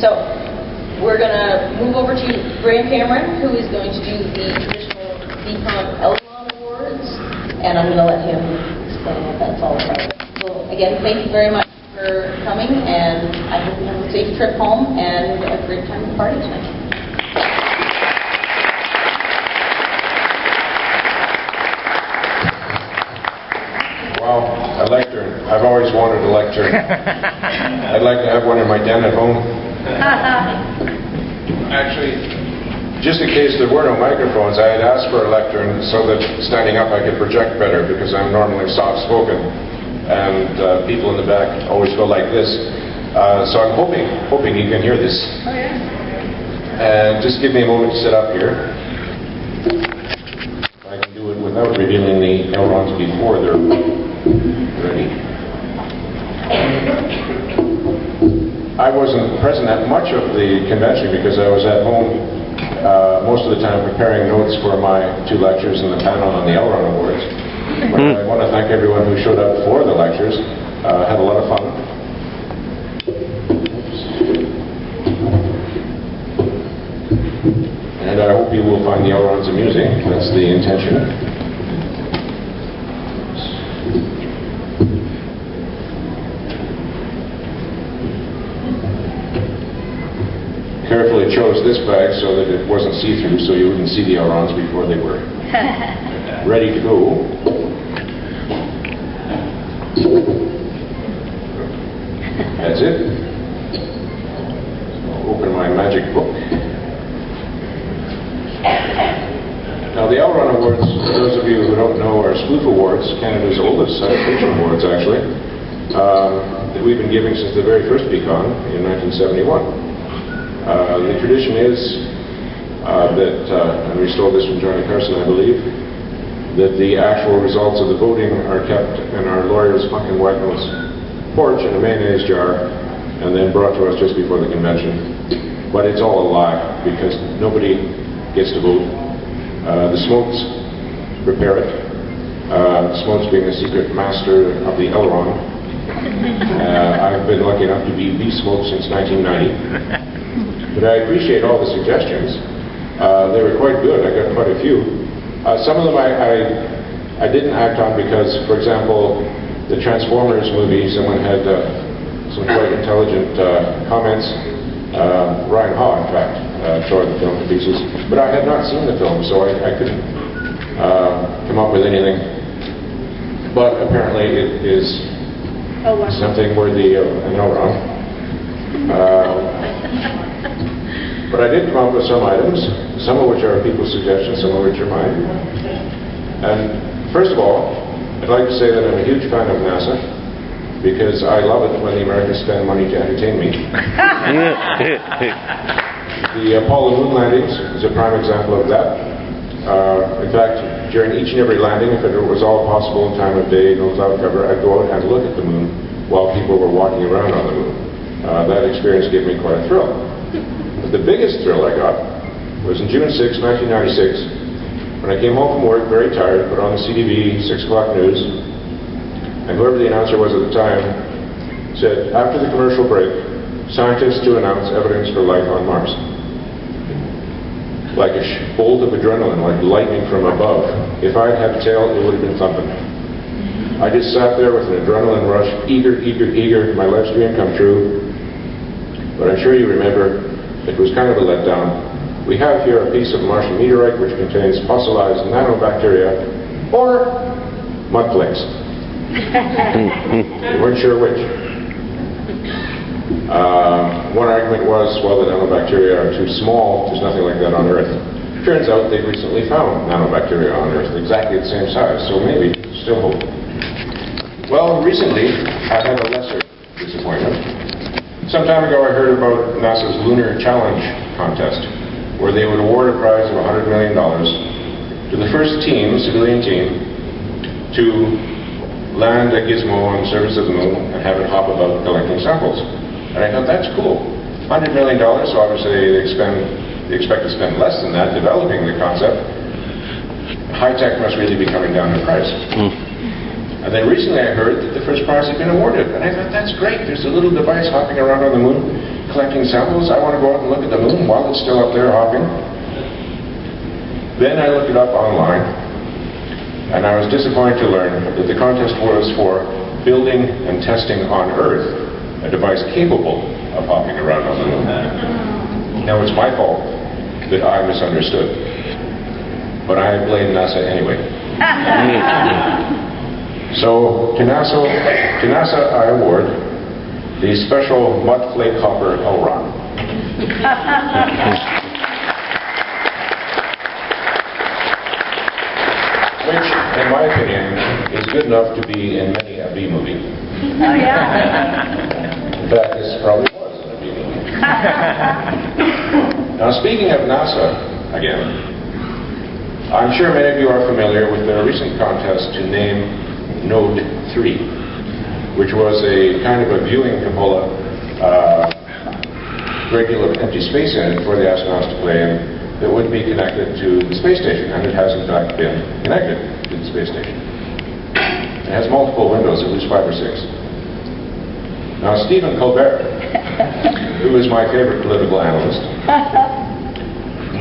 So we're going to move over to Graeme Cameron, who is going to do the traditional Elron Awards, and I'm going to let him explain what that's all about. So again, thank you very much for coming, and I hope you have a safe trip home and a great time at the party tonight. Well, a lectern. I've always wanted a lectern. I'd like to have one in my den at home. Actually, just in case there were no microphones, I had asked for a lectern so that standing up I could project better, because I'm normally soft-spoken, and people in the back always go like this. So I'm hoping you can hear this. Oh, yeah. And just give me a moment to sit up here. I can do it without revealing the Elrons before they're ready. I wasn't present at much of the convention because I was at home most of the time preparing notes for my 2 lectures in the panel on the Elron Awards. But I want to thank everyone who showed up for the lectures. Had a lot of fun. And I hope you will find the Elrons amusing. That's the intention. Carefully chose this bag so that it wasn't see-through, so you wouldn't see the Elrons before they were ready to go. That's it. I'll open my magic book. Now the Elron Awards, for those of you who don't know, are Spoof Awards, Canada's oldest science fiction awards actually, that we've been giving since the very first Beacon in 1971. The tradition is that, and we stole this from Johnny Carson, I believe, that the actual results of the voting are kept in our lawyer's Pumpkin Wagnall's porch in a mayonnaise jar and then brought to us just before the convention. But it's all a lie, because nobody gets to vote. The Smokes prepare it. Smokes being the secret master of the Elron. I've been lucky enough to be the Smoke since 1990. But I appreciate all the suggestions. They were quite good. I got quite a few. Some of them I didn't act on because, for example, the Transformers movie, someone had some quite intelligent comments. Ryan Haw, in fact, tore the film to pieces. But I had not seen the film, so I couldn't come up with anything. But apparently it is something worthy of an Elron. But I did come up with some items, some of which are people's suggestions, some of which are mine. And first of all, I'd like to say that I'm a huge fan of NASA, because I love it when the Americans spend money to entertain me. The Apollo moon landings is a prime example of that. In fact, during each and every landing, if it was all possible in time of day, no cloud cover, I'd go out and look at the moon while people were walking around on the moon. That experience gave me quite a thrill. The biggest thrill I got was in June 6, 1996, when I came home from work very tired, put on the CTV 6 o'clock news, and whoever the announcer was at the time said, after the commercial break, scientists to announce evidence for life on Mars. Like a bolt of adrenaline, like lightning from above. If I had had a tail, it would have been thumping. I just sat there with an adrenaline rush, eager, my life's dream come true. But I'm sure you remember, it was kind of a letdown. We have here a piece of Martian meteorite which contains fossilized nanobacteria or mud flakes. We weren't sure which. One argument was, well, the nanobacteria are too small. There's nothing like that on Earth. Turns out they've recently found nanobacteria on Earth exactly the same size, so maybe still hope. Well, recently I had a lesser disappointment. Some time ago I heard about NASA's Lunar Challenge contest, where they would award a prize of $100 million to the first team, civilian team, to land a gizmo on the surface of the moon and have it hop about collecting samples. And I thought, that's cool. $100 million, so obviously they expect to spend less than that developing the concept. High-tech must really be coming down in price. And then recently I heard that the first prize had been awarded, and I thought, that's great. There's a little device hopping around on the moon, collecting samples. I want to go out and look at the moon while it's still up there hopping. Then I looked it up online, and I was disappointed to learn that the contest was for building and testing on Earth a device capable of hopping around on the moon. Now, it's my fault that I misunderstood, but I blame NASA anyway. So, to NASA I award the special mud flake hopper Elron. Which, in my opinion, is good enough to be in many a B movie. Oh, yeah. In fact, this probably was in a B movie. Now, speaking of NASA, again, I'm sure many of you are familiar with their recent contest to name Node 3, which was a kind of a viewing cupola, great deal of empty space in it for the astronauts to play in, that would be connected to the space station, and it has in fact been connected to the space station. It has multiple windows, at least 5 or 6. Now, Stephen Colbert, who is my favorite political analyst,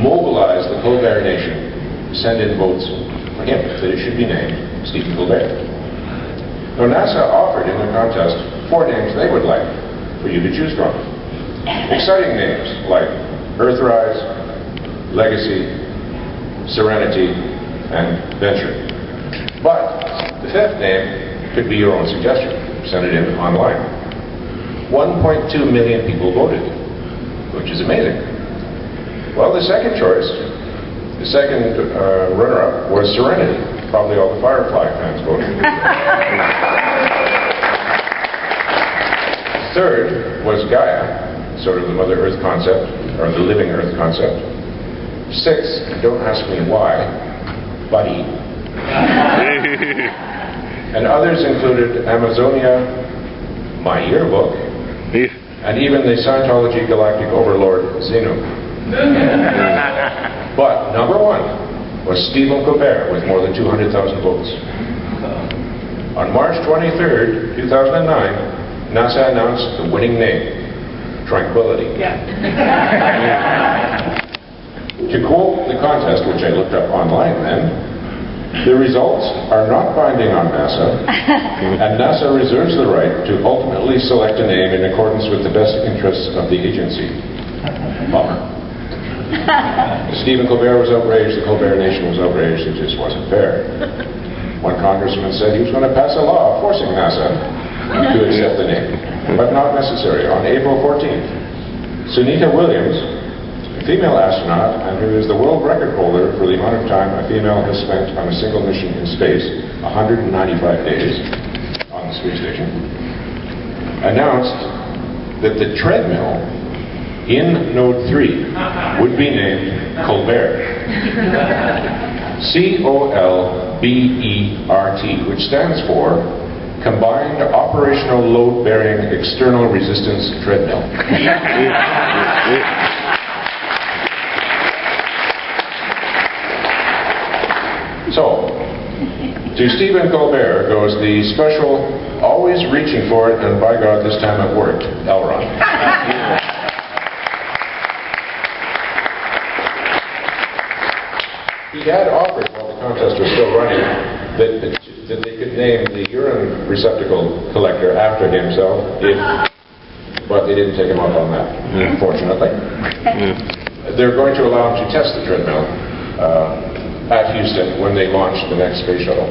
mobilized the Colbert Nation to send in votes for him, that it should be named Stephen Colbert. Now, NASA offered in the contest 4 names they would like for you to choose from. Exciting names like Earthrise, Legacy, Serenity, and Venture. But the 5th name could be your own suggestion. Send it in online. 1.2 million people voted, which is amazing. Well, the second choice, the second runner-up was Serenity. Probably all the Firefly fans voted. Third was Gaia, sort of the Mother Earth concept, or the living Earth concept. 6th, don't ask me why, Buddy. And others included Amazonia, My Yearbook, and even the Scientology galactic overlord, Zeno. But number 1 was Stephen Colbert with more than 200,000 votes. On March 23rd, 2009, NASA announced the winning name, Tranquility. To quote the contest, which I looked up online then, the results are not binding on NASA, and NASA reserves the right to ultimately select a name in accordance with the best interests of the agency. Bummer. Stephen Colbert was outraged, the Colbert Nation was outraged, it just wasn't fair. One congressman said he was going to pass a law forcing NASA to accept the name, but not necessary. On April 14th, Sunita Williams, a female astronaut, and who is the world record holder for the amount of time a female has spent on a single mission in space, 195 days on the space station, announced that the treadmill in Node 3 would be named Colbert. COLBERT, which stands for Combined Operational Load-Bearing External Resistance Treadmill. So, to Stephen Colbert goes the special, always reaching for it, and by God, this time it worked, Elron. He had offered, while the contest was still running, that they could name the urine receptacle collector after himself, but they didn't take him up on that, unfortunately. They're going to allow him to test the treadmill at Houston when they launch the next space shuttle.